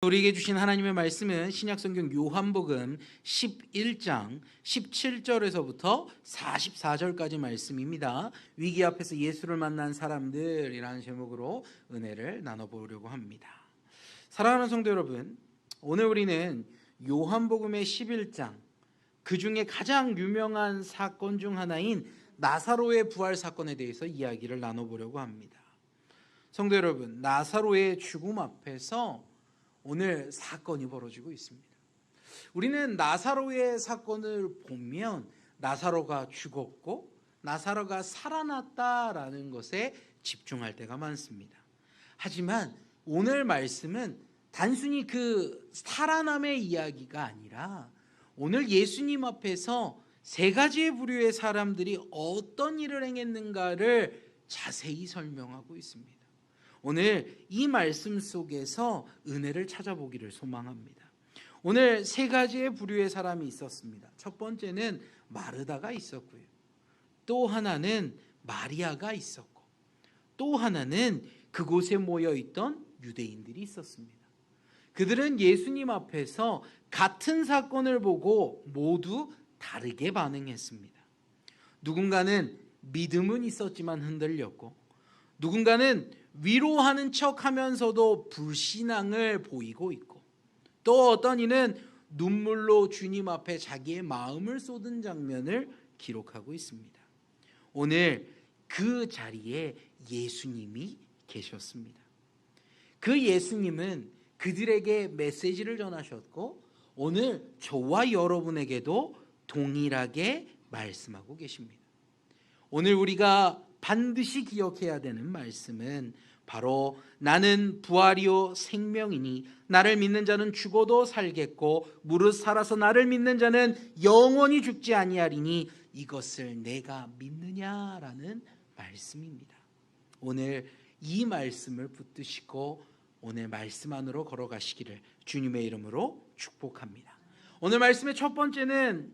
우리에게 주신 하나님의 말씀은 신약성경 요한복음 11장 17절에서부터 44절까지 말씀입니다. 위기 앞에서 예수를 만난 사람들이라는 제목으로 은혜를 나눠보려고 합니다. 사랑하는 성도 여러분, 오늘 우리는 요한복음의 11장, 그 중에 가장 유명한 사건 중 하나인 나사로의 부활 사건에 대해서 이야기를 나눠보려고 합니다. 성도 여러분, 나사로의 죽음 앞에서 오늘 사건이 벌어지고 있습니다. 우리는 나사로의 사건을 보면 나사로가 죽었고 나사로가 살아났다라는 것에 집중할 때가 많습니다. 하지만 오늘 말씀은 단순히 그 살아남의 이야기가 아니라 오늘 예수님 앞에서 세 가지의 부류의 사람들이 어떤 일을 행했는가를 자세히 설명하고 있습니다. 오늘 이 말씀 속에서 은혜를 찾아보기를 소망합니다. 오늘 세 가지의 부류의 사람이 있었습니다. 첫 번째는 마르다가 있었고요. 또 하나는 마리아가 있었고, 또 하나는 그곳에 모여있던 유대인들이 있었습니다. 그들은 예수님 앞에서 같은 사건을 보고 모두 다르게 반응했습니다. 누군가는 믿음은 있었지만 흔들렸고, 누군가는 위로하는 척 하면서도 불신앙을 보이고 있고, 또 어떤 이는 눈물로 주님 앞에 자기의 마음을 쏟은 장면을 기록하고 있습니다. 오늘 그 자리에 예수님이 계셨습니다. 그 예수님은 그들에게 메시지를 전하셨고 오늘 저와 여러분에게도 동일하게 말씀하고 계십니다. 오늘 우리가 반드시 기억해야 되는 말씀은 바로 나는 부활이요 생명이니 나를 믿는 자는 죽어도 살겠고 무릇 살아서 나를 믿는 자는 영원히 죽지 아니하리니 이것을 내가 믿느냐라는 말씀입니다. 오늘 이 말씀을 붙드시고 오늘 말씀 안으로 걸어가시기를 주님의 이름으로 축복합니다. 오늘 말씀의 첫 번째는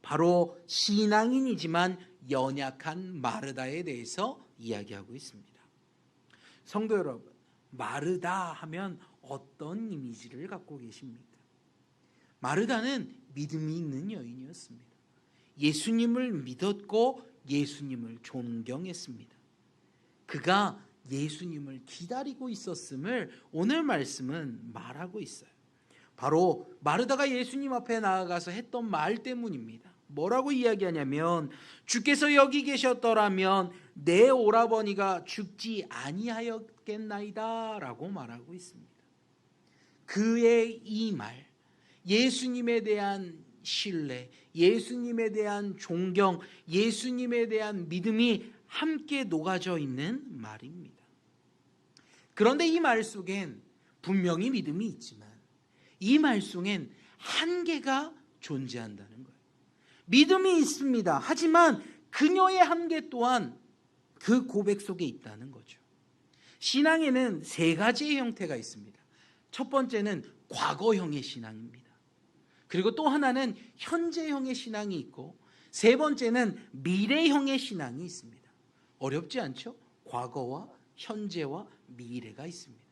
바로 신앙인이지만 연약한 마르다에 대해서 이야기하고 있습니다. 성도 여러분, 마르다 하면 어떤 이미지를 갖고 계십니까? 마르다는 믿음이 있는 여인이었습니다. 예수님을 믿었고 예수님을 존경했습니다. 그가 예수님을 기다리고 있었음을 오늘 말씀은 말하고 있어요. 바로 마르다가 예수님 앞에 나아가서 했던 말 때문입니다. 뭐라고 이야기하냐면 주께서 여기 계셨더라면 내 오라버니가 죽지 아니하였겠나이다 라고 말하고 있습니다. 그의 이 말, 예수님에 대한 신뢰, 예수님에 대한 존경, 예수님에 대한 믿음이 함께 녹아져 있는 말입니다. 그런데 이 말 속엔 분명히 믿음이 있지만 이 말 속엔 한계가 존재한다는 거예요. 믿음이 있습니다. 하지만 그녀의 한계 또한 그 고백 속에 있다는 거죠. 신앙에는 세 가지의 형태가 있습니다. 첫 번째는 과거형의 신앙입니다. 그리고 또 하나는 현재형의 신앙이 있고 세 번째는 미래형의 신앙이 있습니다. 어렵지 않죠? 과거와 현재와 미래가 있습니다.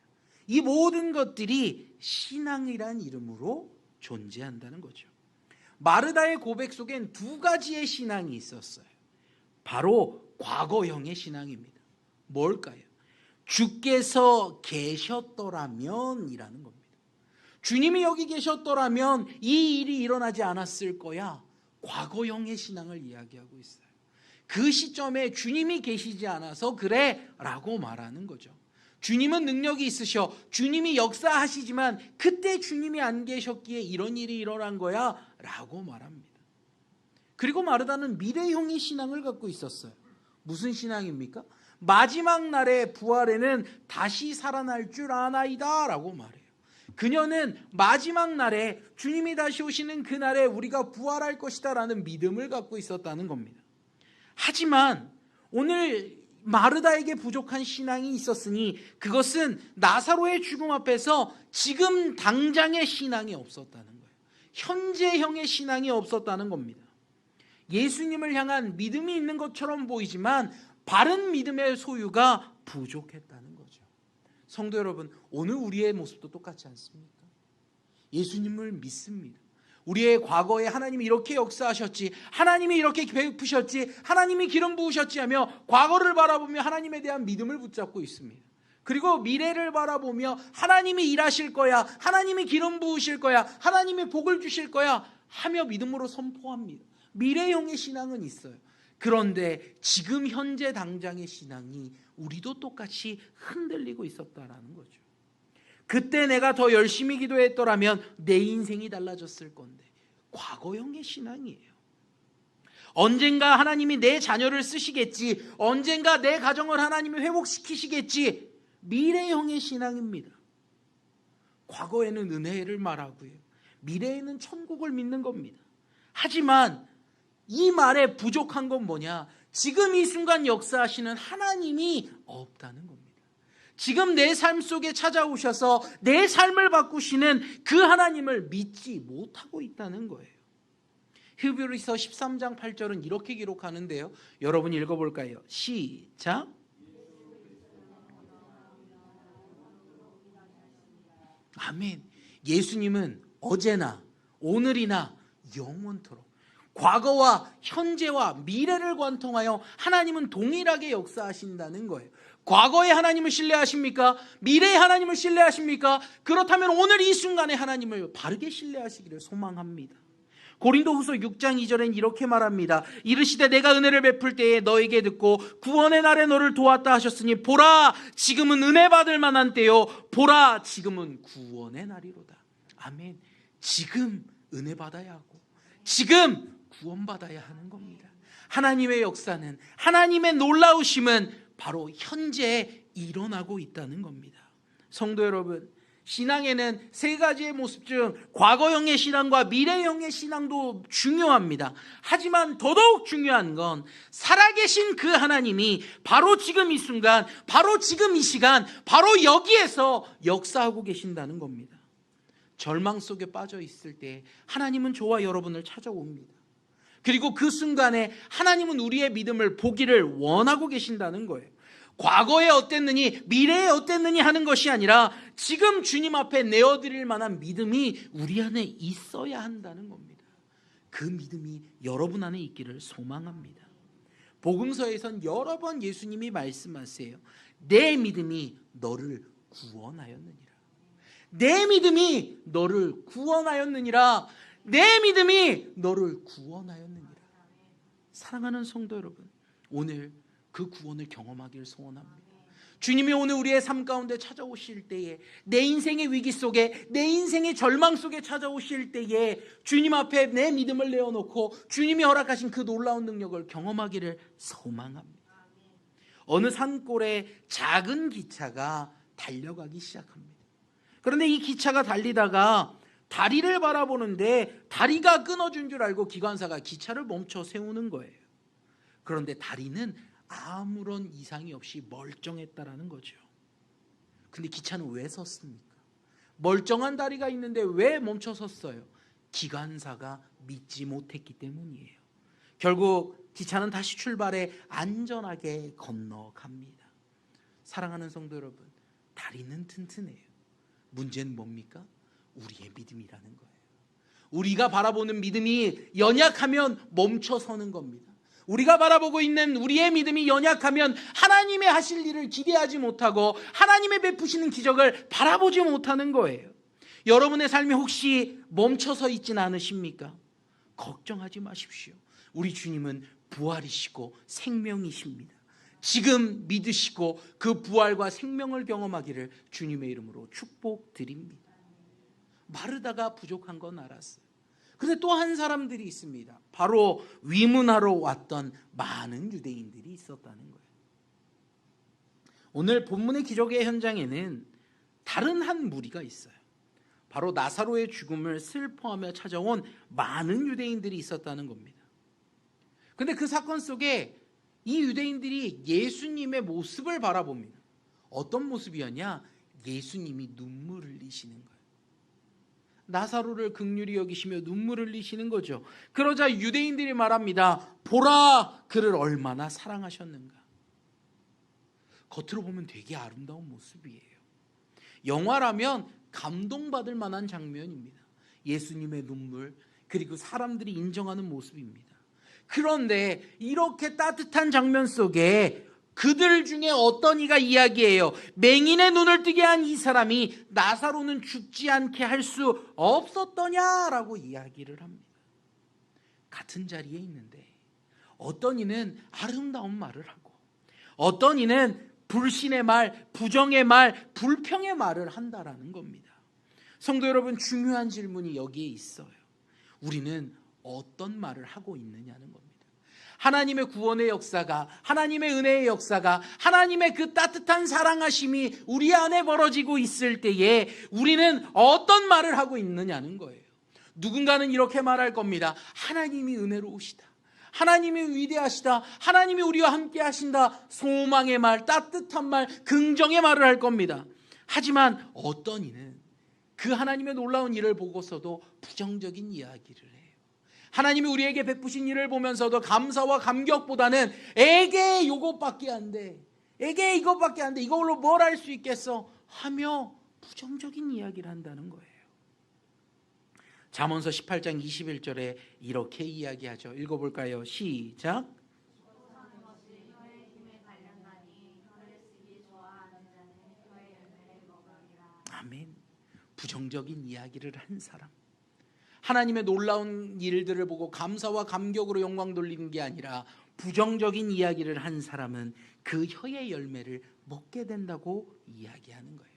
이 모든 것들이 신앙이란 이름으로 존재한다는 거죠. 마르다의 고백 속엔 두 가지의 신앙이 있었어요. 바로 과거형의 신앙입니다. 뭘까요? 주께서 계셨더라면 이라는 겁니다. 주님이 여기 계셨더라면 이 일이 일어나지 않았을 거야. 과거형의 신앙을 이야기하고 있어요. 그 시점에 주님이 계시지 않아서 그래 라고 말하는 거죠. 주님은 능력이 있으셔. 주님이 역사하시지만 그때 주님이 안 계셨기에 이런 일이 일어난 거야 라고 말합니다. 그리고 마르다는 미래형의 신앙을 갖고 있었어요. 무슨 신앙입니까? 마지막 날의 부활에는 다시 살아날 줄 아나이다 라고 말해요. 그녀는 마지막 날에 주님이 다시 오시는 그날에 우리가 부활할 것이다 라는 믿음을 갖고 있었다는 겁니다. 하지만 오늘 마르다에게 부족한 신앙이 있었으니 그것은 나사로의 죽음 앞에서 지금 당장의 신앙이 없었다는 거예요. 현재형의 신앙이 없었다는 겁니다. 예수님을 향한 믿음이 있는 것처럼 보이지만 바른 믿음의 소유가 부족했다는 거죠. 성도 여러분, 오늘 우리의 모습도 똑같지 않습니까? 예수님을 믿습니다. 우리의 과거에 하나님이 이렇게 역사하셨지, 하나님이 이렇게 베푸셨지, 하나님이 기름 부으셨지 하며 과거를 바라보며 하나님에 대한 믿음을 붙잡고 있습니다. 그리고 미래를 바라보며 하나님이 일하실 거야, 하나님이 기름 부으실 거야, 하나님이 복을 주실 거야 하며 믿음으로 선포합니다. 미래형의 신앙은 있어요. 그런데 지금 현재 당장의 신앙이 우리도 똑같이 흔들리고 있었다라는 거죠. 그때 내가 더 열심히 기도했더라면 내 인생이 달라졌을 건데, 과거형의 신앙이에요. 언젠가 하나님이 내 자녀를 쓰시겠지, 언젠가 내 가정을 하나님이 회복시키시겠지, 미래형의 신앙입니다. 과거에는 은혜를 말하고요, 미래에는 천국을 믿는 겁니다. 하지만 이 말에 부족한 건 뭐냐? 지금 이 순간 역사하시는 하나님이 없다는 겁니다. 지금 내 삶 속에 찾아오셔서 내 삶을 바꾸시는 그 하나님을 믿지 못하고 있다는 거예요. 히브리서 13장 8절은 이렇게 기록하는데요, 여러분 읽어볼까요? 시작. 아멘. 예수님은 어제나 오늘이나 영원토록, 과거와 현재와 미래를 관통하여 하나님은 동일하게 역사하신다는 거예요. 과거의 하나님을 신뢰하십니까? 미래의 하나님을 신뢰하십니까? 그렇다면 오늘 이 순간에 하나님을 바르게 신뢰하시기를 소망합니다. 고린도후서 6장 2절엔 이렇게 말합니다. 이르시되 내가 은혜를 베풀 때에 너에게 듣고 구원의 날에 너를 도왔다 하셨으니 보라 지금은 은혜 받을 만한 때요 보라 지금은 구원의 날이로다. 아멘. 지금 은혜 받아야 하고 지금 구원받아야 하는 겁니다. 하나님의 역사는, 하나님의 놀라우심은 바로 현재에 일어나고 있다는 겁니다. 성도 여러분, 신앙에는 세 가지의 모습 중 과거형의 신앙과 미래형의 신앙도 중요합니다. 하지만 더더욱 중요한 건 살아계신 그 하나님이 바로 지금 이 순간, 바로 지금 이 시간, 바로 여기에서 역사하고 계신다는 겁니다. 절망 속에 빠져 있을 때 하나님은 저와 여러분을 찾아옵니다. 그리고 그 순간에 하나님은 우리의 믿음을 보기를 원하고 계신다는 거예요. 과거에 어땠느니 미래에 어땠느니 하는 것이 아니라 지금 주님 앞에 내어드릴 만한 믿음이 우리 안에 있어야 한다는 겁니다. 그 믿음이 여러분 안에 있기를 소망합니다. 복음서에선 여러 번 예수님이 말씀하세요. 내 믿음이 너를 구원하였느니라. 내 믿음이 너를 구원하였느니라. 내 믿음이 너를 구원하였느니라. 사랑하는 성도 여러분, 오늘 그 구원을 경험하기를 소원합니다. 주님이 오늘 우리의 삶 가운데 찾아오실 때에, 내 인생의 위기 속에, 내 인생의 절망 속에 찾아오실 때에 주님 앞에 내 믿음을 내어놓고 주님이 허락하신 그 놀라운 능력을 경험하기를 소망합니다. 어느 산골에 작은 기차가 달려가기 시작합니다. 그런데 이 기차가 달리다가 다리를 바라보는데 다리가 끊어진 줄 알고 기관사가 기차를 멈춰 세우는 거예요. 그런데 다리는 아무런 이상이 없이 멀쩡했다라는 거죠. 근데 기차는 왜 섰습니까? 멀쩡한 다리가 있는데 왜 멈춰 섰어요? 기관사가 믿지 못했기 때문이에요. 결국 기차는 다시 출발해 안전하게 건너갑니다. 사랑하는 성도 여러분, 다리는 튼튼해요. 문제는 뭡니까? 우리의 믿음이라는 거예요. 우리가 바라보는 믿음이 연약하면 멈춰 서는 겁니다. 우리가 바라보고 있는 우리의 믿음이 연약하면 하나님의 하실 일을 기대하지 못하고 하나님의 베푸시는 기적을 바라보지 못하는 거예요. 여러분의 삶이 혹시 멈춰서 있진 않으십니까? 걱정하지 마십시오. 우리 주님은 부활이시고 생명이십니다. 지금 믿으시고 그 부활과 생명을 경험하기를 주님의 이름으로 축복드립니다. 마르다가 부족한 건 알았어요. 근데 또 한 사람들이 있습니다. 바로 위문하러 왔던 많은 유대인들이 있었다는 거예요. 오늘 본문의 기적의 현장에는 다른 한 무리가 있어요. 바로 나사로의 죽음을 슬퍼하며 찾아온 많은 유대인들이 있었다는 겁니다. 근데 그 사건 속에 이 유대인들이 예수님의 모습을 바라봅니다. 어떤 모습이었냐? 예수님이 눈물을 흘리시는 거예요. 나사로를 긍휼히 여기시며 눈물을 흘리시는 거죠. 그러자 유대인들이 말합니다. 보라, 그를 얼마나 사랑하셨는가. 겉으로 보면 되게 아름다운 모습이에요. 영화라면 감동받을 만한 장면입니다. 예수님의 눈물, 그리고 사람들이 인정하는 모습입니다. 그런데 이렇게 따뜻한 장면 속에 그들 중에 어떤 이가 이야기해요. 맹인의 눈을 뜨게 한 이 사람이 나사로는 죽지 않게 할 수 없었더냐라고 이야기를 합니다. 같은 자리에 있는데 어떤 이는 아름다운 말을 하고 어떤 이는 불신의 말, 부정의 말, 불평의 말을 한다라는 겁니다. 성도 여러분, 중요한 질문이 여기에 있어요. 우리는 어떤 말을 하고 있느냐는 겁니다. 하나님의 구원의 역사가, 하나님의 은혜의 역사가, 하나님의 그 따뜻한 사랑하심이 우리 안에 벌어지고 있을 때에 우리는 어떤 말을 하고 있느냐는 거예요. 누군가는 이렇게 말할 겁니다. 하나님이 은혜로우시다, 하나님이 위대하시다, 하나님이 우리와 함께 하신다. 소망의 말, 따뜻한 말, 긍정의 말을 할 겁니다. 하지만 어떤 이는 그 하나님의 놀라운 일을 보고서도 부정적인 이야기를 해요. 하나님이 우리에게 베푸신 일을 보면서도 감사와 감격보다는 에게 이것밖에 안 돼, 에게 이것밖에 안 돼, 이걸로 뭘 할 수 있겠어 하며 부정적인 이야기를 한다는 거예요. 잠언서 18장 21절에 이렇게 이야기하죠. 읽어볼까요? 시작. 아멘. 부정적인 이야기를 한 사람, 하나님의 놀라운 일들을 보고 감사와 감격으로 영광 돌리는 게 아니라 부정적인 이야기를 한 사람은 그 혀의 열매를 먹게 된다고 이야기하는 거예요.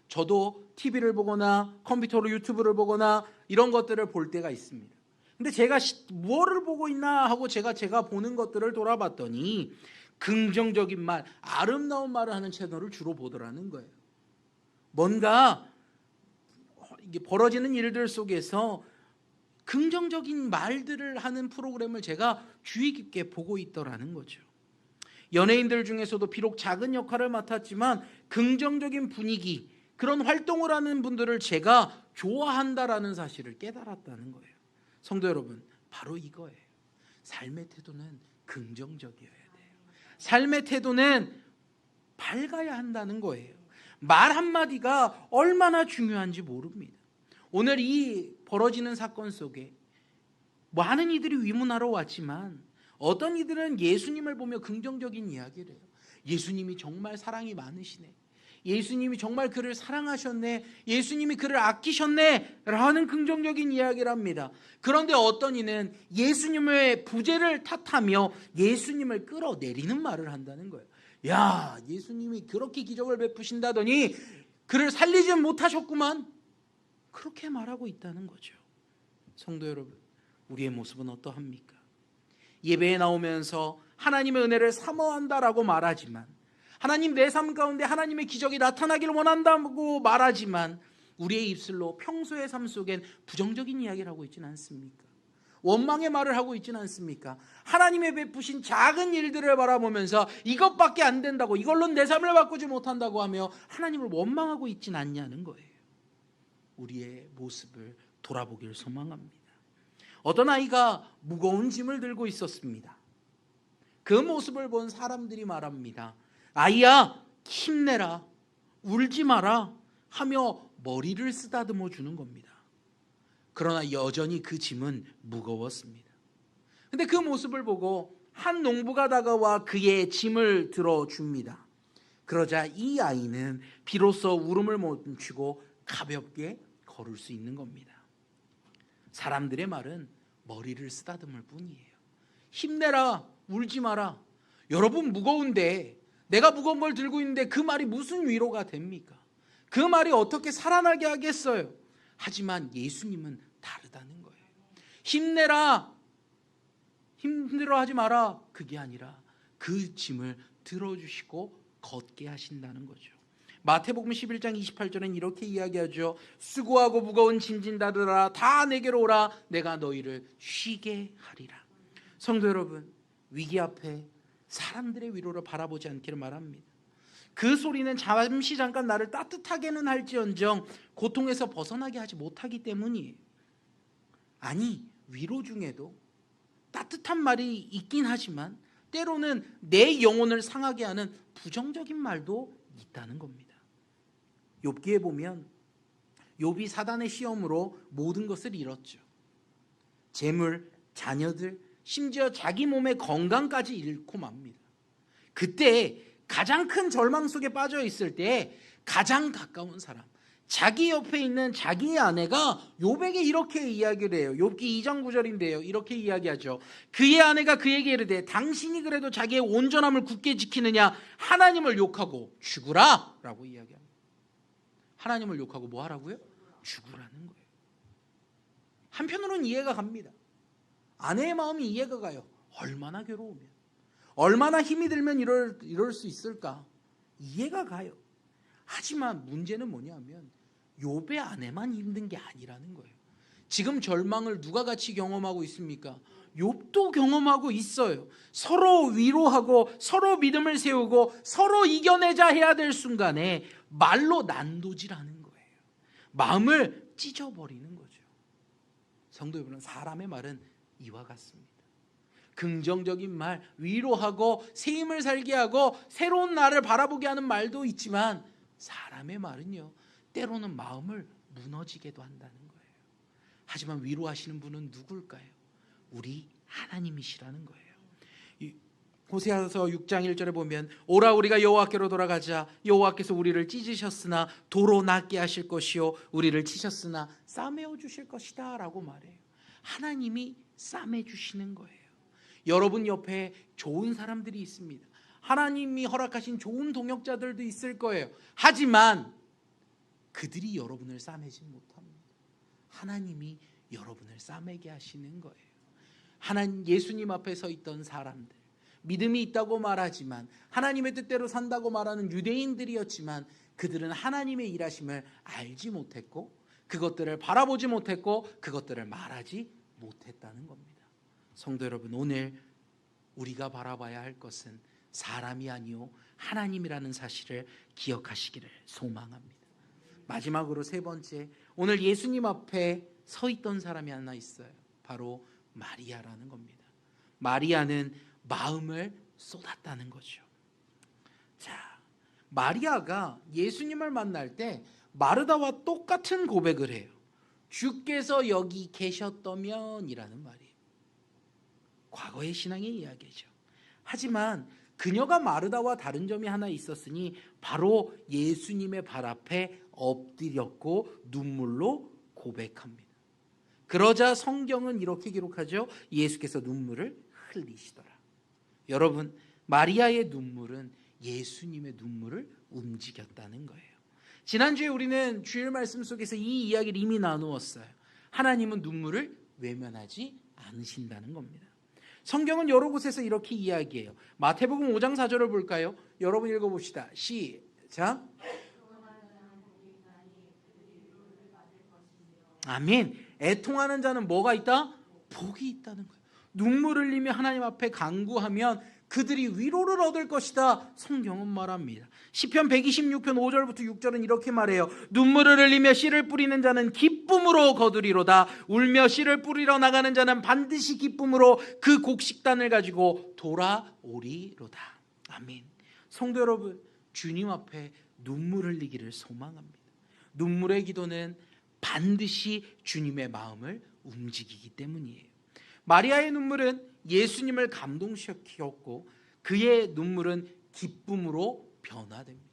저도 TV를 보거나 컴퓨터로 유튜브를 보거나 이런 것들을 볼 때가 있습니다. 근데 제가 뭐를 보고 있나 하고 제가 보는 것들을 돌아봤더니 긍정적인 말, 아름다운 말을 하는 채널을 주로 보더라는 거예요. 뭔가 이게 벌어지는 일들 속에서 긍정적인 말들을 하는 프로그램을 제가 주의 깊게 보고 있더라는 거죠. 연예인들 중에서도 비록 작은 역할을 맡았지만 긍정적인 분위기, 그런 활동을 하는 분들을 제가 좋아한다라는 사실을 깨달았다는 거예요. 성도 여러분, 바로 이거예요. 삶의 태도는 긍정적이어야 돼요. 삶의 태도는 밝아야 한다는 거예요. 말 한마디가 얼마나 중요한지 모릅니다. 오늘 이 벌어지는 사건 속에 많은 이들이 위문하러 왔지만 어떤 이들은 예수님을 보며 긍정적인 이야기를 해요. 예수님이 정말 사랑이 많으시네, 예수님이 정말 그를 사랑하셨네, 예수님이 그를 아끼셨네 라는 긍정적인 이야기를 합니다. 그런데 어떤 이는 예수님의 부재를 탓하며 예수님을 끌어내리는 말을 한다는 거예요. 야, 예수님이 그렇게 기적을 베푸신다더니 그를 살리지 못하셨구만, 그렇게 말하고 있다는 거죠. 성도 여러분, 우리의 모습은 어떠합니까? 예배에 나오면서 하나님의 은혜를 사모한다라고 말하지만, 하나님 내 삶 가운데 하나님의 기적이 나타나기를 원한다고 말하지만 우리의 입술로 평소의 삶 속엔 부정적인 이야기를 하고 있지는 않습니까? 원망의 말을 하고 있지는 않습니까? 하나님의 베푸신 작은 일들을 바라보면서 이것밖에 안 된다고, 이걸로는 내 삶을 바꾸지 못한다고 하며 하나님을 원망하고 있지는 않냐는 거예요. 우리의 모습을 돌아보길 소망합니다. 어떤 아이가 무거운 짐을 들고 있었습니다. 그 모습을 본 사람들이 말합니다. 아이야, 힘내라, 울지 마라 하며 머리를 쓰다듬어 주는 겁니다. 그러나 여전히 그 짐은 무거웠습니다. 근데 그 모습을 보고 한 농부가 다가와 그의 짐을 들어줍니다. 그러자 이 아이는 비로소 울음을 멈추고 가볍게 걸을 수 있는 겁니다. 사람들의 말은 머리를 쓰다듬을 뿐이에요. 힘내라, 울지 마라. 여러분, 무거운데, 내가 무거운 걸 들고 있는데 그 말이 무슨 위로가 됩니까? 그 말이 어떻게 살아나게 하겠어요? 하지만 예수님은 다르다는 거예요. 힘내라, 힘들어하지 마라, 그게 아니라 그 짐을 들어주시고 걷게 하신다는 거죠. 마태복음 11장 28절엔 이렇게 이야기하죠. 수고하고 무거운 짐진다들아 다 내게로 오라, 내가 너희를 쉬게 하리라. 성도 여러분, 위기 앞에 사람들의 위로를 바라보지 않기를 말합니다. 그 소리는 잠깐 나를 따뜻하게는 할지언정 고통에서 벗어나게 하지 못하기 때문이에요. 아니, 위로 중에도 따뜻한 말이 있긴 하지만 때로는 내 영혼을 상하게 하는 부정적인 말도 있다는 겁니다. 욥기에 보면 욥이 사단의 시험으로 모든 것을 잃었죠. 재물, 자녀들, 심지어 자기 몸의 건강까지 잃고 맙니다. 그때 가장 큰 절망 속에 빠져 있을 때 가장 가까운 사람, 자기 옆에 있는 자기의 아내가 욥에게 이렇게 이야기를 해요. 욥기 2장 9절인데요. 이렇게 이야기하죠. 그의 아내가 그에게 이르되 당신이 그래도 자기의 온전함을 굳게 지키느냐 하나님을 욕하고 죽으라 라고 이야기합니다. 하나님을 욕하고 뭐 하라고요? 죽으라는 거예요. 한편으로는 이해가 갑니다. 아내의 마음이 이해가 가요. 얼마나 괴로우면, 얼마나 힘이 들면 이럴 수 있을까? 이해가 가요. 하지만 문제는 뭐냐면 욥의 아내만 힘든 게 아니라는 거예요. 지금 절망을 누가 같이 경험하고 있습니까? 욥도 경험하고 있어요. 서로 위로하고 서로 믿음을 세우고 서로 이겨내자 해야 될 순간에 말로 난도질하는 거예요. 마음을 찢어버리는 거죠. 성도 여러분, 사람의 말은 이와 같습니다. 긍정적인 말, 위로하고 새 힘을 살게 하고 새로운 날을 바라보게 하는 말도 있지만 사람의 말은요, 때로는 마음을 무너지게도 한다는 거예요. 하지만 위로하시는 분은 누굴까요? 우리 하나님이시라는 거예요. 호세아서 6장 1절에 보면 오라 우리가 여호와께로 돌아가자. 여호와께서 우리를 찢으셨으나 도로 낫게 하실 것이요 우리를 치셨으나 싸매어 주실 것이다 라고 말해요. 하나님이 싸매 주시는 거예요. 여러분 옆에 좋은 사람들이 있습니다. 하나님이 허락하신 좋은 동역자들도 있을 거예요. 하지만 그들이 여러분을 싸매지 못합니다. 하나님이 여러분을 싸매게 하시는 거예요. 하나님, 예수님 앞에 서 있던 사람들, 믿음이 있다고 말하지만 하나님의 뜻대로 산다고 말하는 유대인들이었지만 그들은 하나님의 일하심을 알지 못했고 그것들을 바라보지 못했고 그것들을 말하지 못했다는 겁니다. 성도 여러분, 오늘 우리가 바라봐야 할 것은 사람이 아니요 하나님이라는 사실을 기억하시기를 소망합니다. 마지막으로 세 번째, 오늘 예수님 앞에 서 있던 사람이 하나 있어요. 바로 마리아라는 겁니다. 마리아는 마음을 쏟았다는 거죠. 자, 마리아가 예수님을 만날 때 마르다와 똑같은 고백을 해요. 주께서 여기 계셨다면 이라는 말이에요. 과거의 신앙의 이야기죠. 하지만 그녀가 마르다와 다른 점이 하나 있었으니 바로 예수님의 발 앞에 엎드렸고 눈물로 고백합니다. 그러자 성경은 이렇게 기록하죠. 예수께서 눈물을 흘리시더라. 여러분, 마리아의 눈물은 예수님의 눈물을 움직였다는 거예요. 지난주에 우리는 주일 말씀 속에서 이 이야기를 이미 나누었어요. 하나님은 눈물을 외면하지 않으신다는 겁니다. 성경은 여러 곳에서 이렇게 이야기해요. 마태복음 5장 4절을 볼까요? 여러분 읽어봅시다. 시작. 아멘. 애통하는 자는 뭐가 있다? 복이 있다는 거예요. 눈물 흘리며 하나님 앞에 간구하면 그들이 위로를 얻을 것이다. 성경은 말합니다. 시편 126편 5절부터 6절은 이렇게 말해요. 눈물을 흘리며 씨를 뿌리는 자는 기쁨으로 거두리로다. 울며 씨를 뿌리러 나가는 자는 반드시 기쁨으로 그 곡식단을 가지고 돌아오리로다. 아멘. 성도 여러분, 주님 앞에 눈물 흘리기를 소망합니다. 눈물의 기도는 반드시 주님의 마음을 움직이기 때문이에요. 마리아의 눈물은 예수님을 감동시켰고 그의 눈물은 기쁨으로 변화됩니다.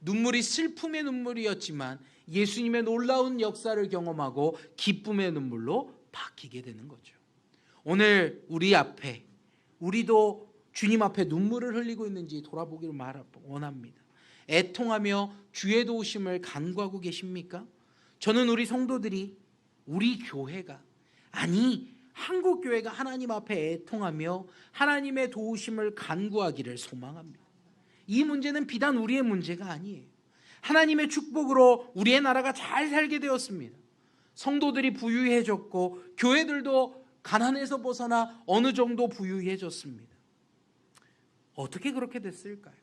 눈물이 슬픔의 눈물이었지만 예수님의 놀라운 역사를 경험하고 기쁨의 눈물로 바뀌게 되는 거죠. 오늘 우리 앞에, 우리도 주님 앞에 눈물을 흘리고 있는지 돌아보기를 원합니다. 애통하며 주의 도우심을 간구하고 계십니까? 저는 우리 성도들이, 우리 교회가, 아니 한국교회가 하나님 앞에 애통하며 하나님의 도우심을 간구하기를 소망합니다. 이 문제는 비단 우리의 문제가 아니에요. 하나님의 축복으로 우리의 나라가 잘 살게 되었습니다. 성도들이 부유해졌고 교회들도 가난에서 벗어나 어느 정도 부유해졌습니다. 어떻게 그렇게 됐을까요?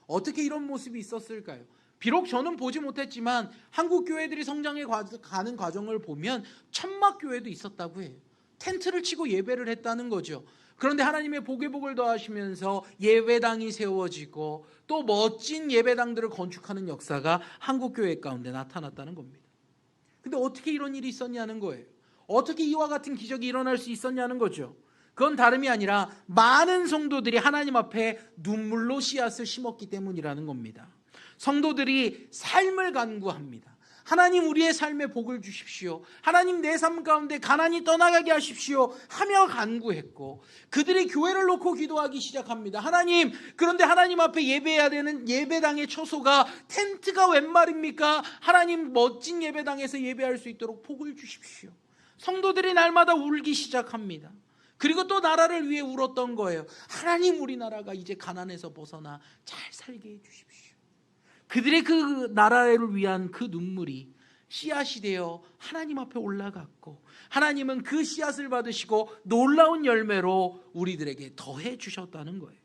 어떻게 이런 모습이 있었을까요? 비록 저는 보지 못했지만 한국 교회들이 성장해 가는 과정을 보면 천막 교회도 있었다고 해요. 텐트를 치고 예배를 했다는 거죠. 그런데 하나님의 복의 복을 더하시면서 예배당이 세워지고 또 멋진 예배당들을 건축하는 역사가 한국 교회 가운데 나타났다는 겁니다. 근데 어떻게 이런 일이 있었냐는 거예요. 어떻게 이와 같은 기적이 일어날 수 있었냐는 거죠. 그건 다름이 아니라 많은 성도들이 하나님 앞에 눈물로 씨앗을 심었기 때문이라는 겁니다. 성도들이 삶을 간구합니다. 하나님, 우리의 삶에 복을 주십시오. 하나님, 내 삶 가운데 가난이 떠나가게 하십시오 하며 간구했고, 그들이 교회를 놓고 기도하기 시작합니다. 하나님, 그런데 하나님 앞에 예배해야 되는 예배당의 처소가 텐트가 웬 말입니까? 하나님, 멋진 예배당에서 예배할 수 있도록 복을 주십시오. 성도들이 날마다 울기 시작합니다. 그리고 또 나라를 위해 울었던 거예요. 하나님, 우리나라가 이제 가난에서 벗어나 잘 살게 해 주십시오. 그들의 그 나라를 위한 그 눈물이 씨앗이 되어 하나님 앞에 올라갔고, 하나님은 그 씨앗을 받으시고 놀라운 열매로 우리들에게 더해 주셨다는 거예요.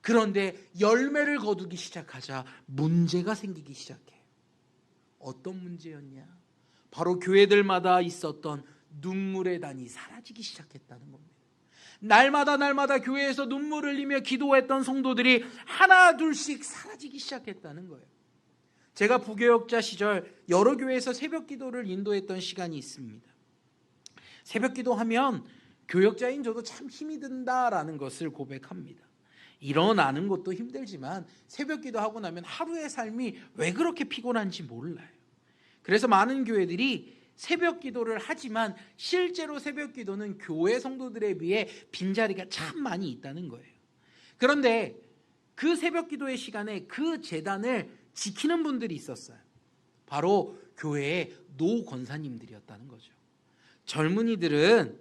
그런데 열매를 거두기 시작하자 문제가 생기기 시작해요. 어떤 문제였냐? 바로 교회들마다 있었던 눈물의 단이 사라지기 시작했다는 겁니다. 날마다 교회에서 눈물을 흘리며 기도했던 성도들이 하나 둘씩 사라지기 시작했다는 거예요. 제가 부교역자 시절 여러 교회에서 새벽 기도를 인도했던 시간이 있습니다. 새벽 기도하면 교역자인 저도 참 힘이 든다라는 것을 고백합니다. 일어나는 것도 힘들지만 새벽 기도하고 나면 하루의 삶이 왜 그렇게 피곤한지 몰라요. 그래서 많은 교회들이 새벽 기도를 하지만 실제로 새벽 기도는 교회 성도들에 비해 빈자리가 참 많이 있다는 거예요. 그런데 그 새벽 기도의 시간에 그 제단을 지키는 분들이 있었어요. 바로 교회의 노 권사님들이었다는 거죠. 젊은이들은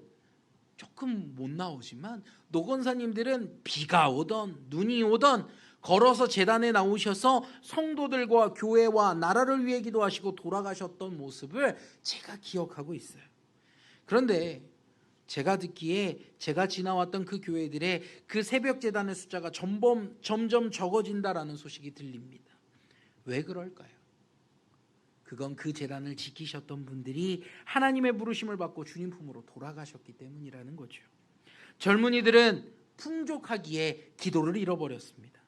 조금 못 나오지만 노 권사님들은 비가 오던 눈이 오던 걸어서 제단에 나오셔서 성도들과 교회와 나라를 위해 기도하시고 돌아가셨던 모습을 제가 기억하고 있어요. 그런데 제가 듣기에 제가 지나왔던 그 교회들의 그 새벽 제단의 숫자가 점점 적어진다라는 소식이 들립니다. 왜 그럴까요? 그건 그 제단을 지키셨던 분들이 하나님의 부르심을 받고 주님 품으로 돌아가셨기 때문이라는 거죠. 젊은이들은 풍족하기에 기도를 잃어버렸습니다.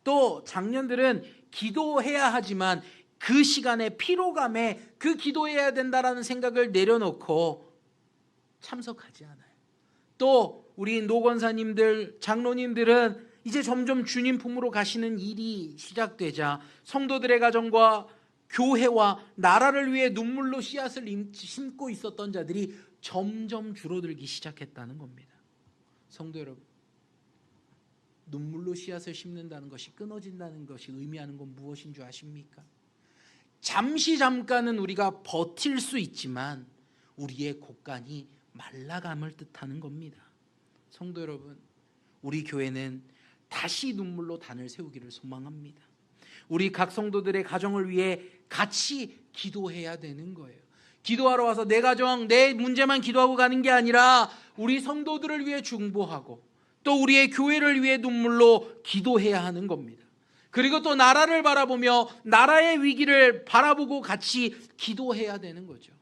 또 장년들은 기도해야 하지만 그 시간에 피로감에 그 기도해야 된다라는 생각을 내려놓고 참석하지 않아요. 또 우리 노권사님들, 장로님들은 이제 점점 주님 품으로 가시는 일이 시작되자 성도들의 가정과 교회와 나라를 위해 눈물로 씨앗을 심고 있었던 자들이 점점 줄어들기 시작했다는 겁니다. 성도 여러분, 눈물로 씨앗을 심는다는 것이 끊어진다는 것이 의미하는 건 무엇인 줄 아십니까? 잠깐은 우리가 버틸 수 있지만 우리의 곳간이 말라감을 뜻하는 겁니다. 성도 여러분, 우리 교회는 다시 눈물로 단을 세우기를 소망합니다. 우리 각 성도들의 가정을 위해 같이 기도해야 되는 거예요. 기도하러 와서 내 가정, 내 문제만 기도하고 가는 게 아니라 우리 성도들을 위해 중보하고 또 우리의 교회를 위해 눈물로 기도해야 하는 겁니다. 그리고 또 나라를 바라보며 나라의 위기를 바라보고 같이 기도해야 되는 거죠.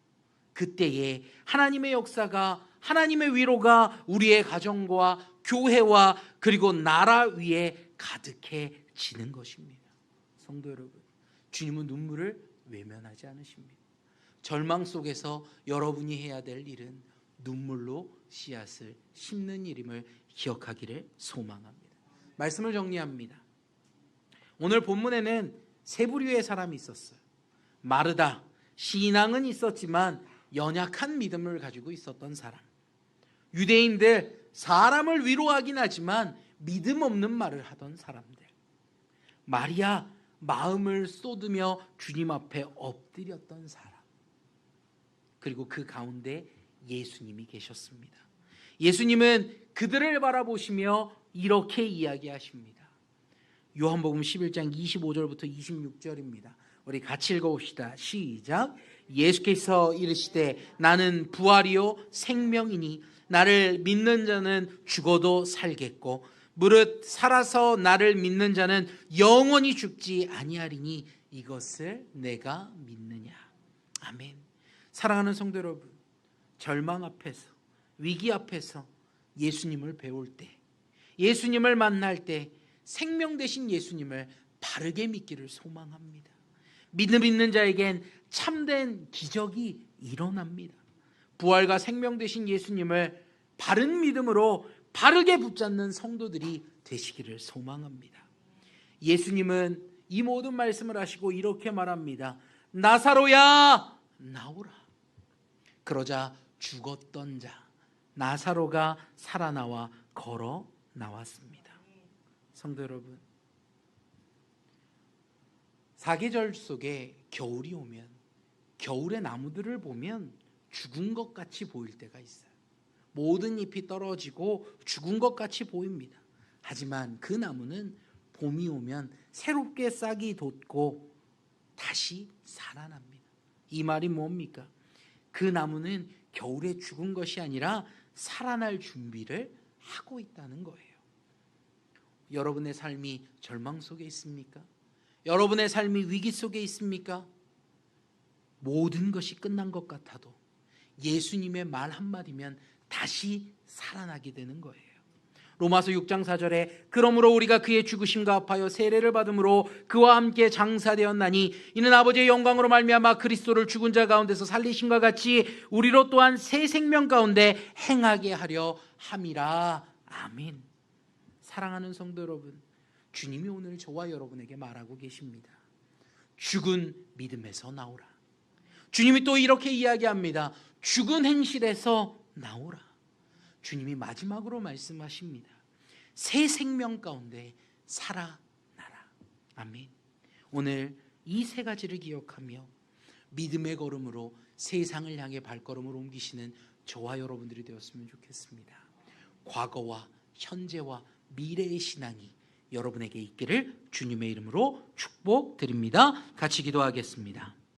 그때에 하나님의 역사가, 하나님의 위로가 우리의 가정과 교회와 그리고 나라 위에 가득해지는 것입니다. 성도 여러분, 주님은 눈물을 외면하지 않으십니다. 절망 속에서 여러분이 해야 될 일은 눈물로 씨앗을 심는 일임을 기억하기를 소망합니다. 말씀을 정리합니다. 오늘 본문에는 세 부류의 사람이 있었어요. 마르다, 신앙은 있었지만 연약한 믿음을 가지고 있었던 사람. 유대인들, 사람을 위로하긴 하지만 믿음 없는 말을 하던 사람들. 마리아, 마음을 쏟으며 주님 앞에 엎드렸던 사람. 그리고 그 가운데 예수님이 계셨습니다. 예수님은 그들을 바라보시며 이렇게 이야기하십니다. 요한복음 11장 25절부터 26절입니다. 우리 같이 읽어봅시다. 시작. 예수께서 이르시되 나는 부활이요 생명이니 나를 믿는 자는 죽어도 살겠고 무릇 살아서 나를 믿는 자는 영원히 죽지 아니하리니 이것을 내가 믿느냐. 아멘. 사랑하는 성도 여러분, 절망 앞에서, 위기 앞에서 예수님을 배울 때, 예수님을 만날 때 생명 되신 예수님을 바르게 믿기를 소망합니다. 믿음 있는 자에겐 참된 기적이 일어납니다. 부활과 생명 되신 예수님을 바른 믿음으로 바르게 붙잡는 성도들이 되시기를 소망합니다. 예수님은 이 모든 말씀을 하시고 이렇게 말합니다. 나사로야 나오라. 그러자 죽었던 자 나사로가 살아나와 걸어 나왔습니다. 성도 여러분, 사계절 속에 겨울이 오면 겨울의 나무들을 보면 죽은 것 같이 보일 때가 있어요. 모든 잎이 떨어지고 죽은 것 같이 보입니다. 하지만 그 나무는 봄이 오면 새롭게 싹이 돋고 다시 살아납니다. 이 말이 뭡니까? 그 나무는 겨울에 죽은 것이 아니라 살아날 준비를 하고 있다는 거예요. 여러분의 삶이 절망 속에 있습니까? 여러분의 삶이 위기 속에 있습니까? 모든 것이 끝난 것 같아도 예수님의 말 한마디면 다시 살아나게 되는 거예요. 로마서 6장 4절에 그러므로 우리가 그의 죽으심과 합하여 세례를 받음으로 그와 함께 장사되었나니 이는 아버지의 영광으로 말미암아 그리스도를 죽은 자 가운데서 살리심과 같이 우리로 또한 새 생명 가운데 행하게 하려 함이라. 아멘. 사랑하는 성도 여러분, 주님이 오늘 저와 여러분에게 말하고 계십니다. 죽은 믿음에서 나오라. 주님이 또 이렇게 이야기합니다. 죽은 행실에서 나오라. 주님이 마지막으로 말씀하십니다. 새 생명 가운데 살아나라. 아멘. 오늘 이 세 가지를 기억하며 믿음의 걸음으로 세상을 향해 발걸음을 옮기시는 저와 여러분들이 되었으면 좋겠습니다. 과거와 현재와 미래의 신앙이 여러분에게 있기를 주님의 이름으로 축복드립니다. 같이 기도하겠습니다.